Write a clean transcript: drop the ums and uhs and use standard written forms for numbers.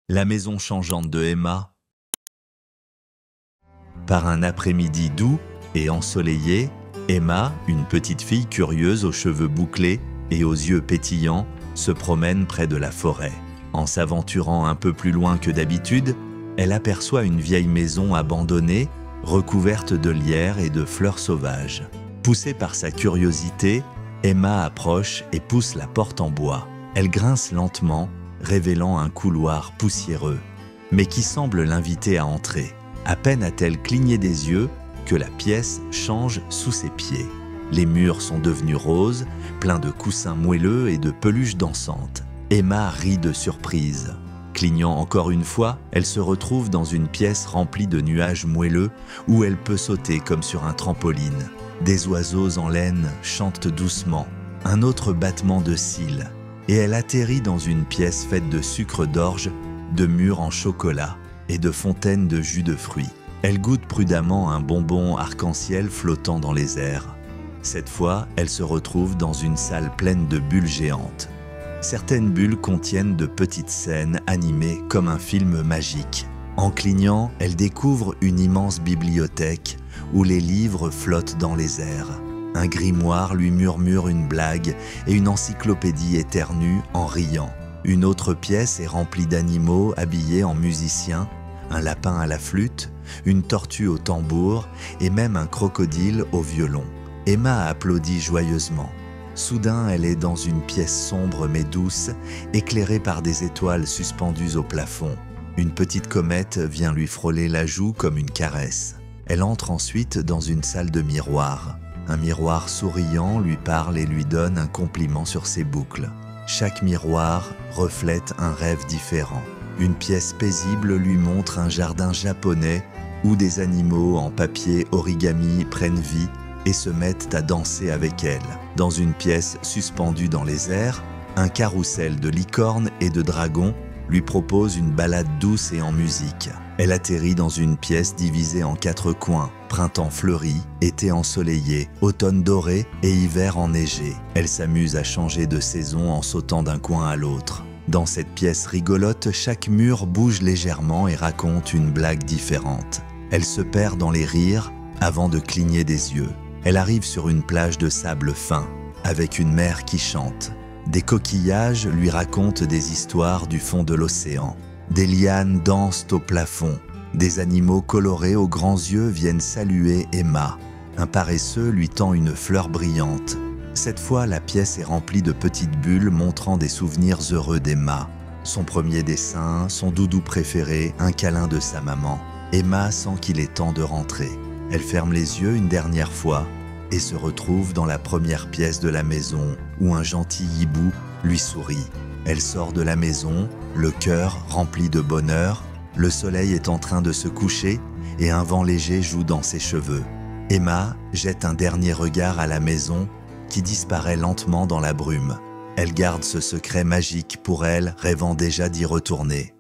La maison changeante de Emma. Par un après-midi doux et ensoleillé, Emma, une petite fille curieuse aux cheveux bouclés et aux yeux pétillants, se promène près de la forêt. En s'aventurant un peu plus loin que d'habitude, elle aperçoit une vieille maison abandonnée, recouverte de lierre et de fleurs sauvages. Poussée par sa curiosité, Emma approche et pousse la porte en bois. Elle grince lentement, révélant un couloir poussiéreux, mais qui semble l'inviter à entrer. À peine a-t-elle cligné des yeux que la pièce change sous ses pieds. Les murs sont devenus roses, pleins de coussins moelleux et de peluches dansantes. Emma rit de surprise. Clignant encore une fois, elle se retrouve dans une pièce remplie de nuages moelleux où elle peut sauter comme sur un trampoline. Des oiseaux en laine chantent doucement, un autre battement de cils, et elle atterrit dans une pièce faite de sucre d'orge, de mûres en chocolat et de fontaines de jus de fruits. Elle goûte prudemment un bonbon arc-en-ciel flottant dans les airs. Cette fois, elle se retrouve dans une salle pleine de bulles géantes. Certaines bulles contiennent de petites scènes animées comme un film magique. En clignant, elle découvre une immense bibliothèque où les livres flottent dans les airs. Un grimoire lui murmure une blague et une encyclopédie éternue en riant. Une autre pièce est remplie d'animaux habillés en musiciens, un lapin à la flûte, une tortue au tambour et même un crocodile au violon. Emma applaudit joyeusement. Soudain, elle est dans une pièce sombre mais douce, éclairée par des étoiles suspendues au plafond. Une petite comète vient lui frôler la joue comme une caresse. Elle entre ensuite dans une salle de miroirs. Un miroir souriant lui parle et lui donne un compliment sur ses boucles. Chaque miroir reflète un rêve différent. Une pièce paisible lui montre un jardin japonais où des animaux en papier origami prennent vie et se mettent à danser avec elle. Dans une pièce suspendue dans les airs, un carrousel de licornes et de dragons lui propose une balade douce et en musique. Elle atterrit dans une pièce divisée en 4 coins, printemps fleuri, été ensoleillé, automne doré et hiver enneigé. Elle s'amuse à changer de saison en sautant d'un coin à l'autre. Dans cette pièce rigolote, chaque mur bouge légèrement et raconte une blague différente. Elle se perd dans les rires avant de cligner des yeux. Elle arrive sur une plage de sable fin, avec une mer qui chante. Des coquillages lui racontent des histoires du fond de l'océan. Des lianes dansent au plafond. Des animaux colorés aux grands yeux viennent saluer Emma. Un paresseux lui tend une fleur brillante. Cette fois, la pièce est remplie de petites bulles montrant des souvenirs heureux d'Emma. Son premier dessin, son doudou préféré, un câlin de sa maman. Emma sent qu'il est temps de rentrer. Elle ferme les yeux une dernière fois et se retrouve dans la première pièce de la maison où un gentil hibou lui sourit. Elle sort de la maison, le cœur rempli de bonheur, le soleil est en train de se coucher et un vent léger joue dans ses cheveux. Emma jette un dernier regard à la maison qui disparaît lentement dans la brume. Elle garde ce secret magique pour elle, rêvant déjà d'y retourner.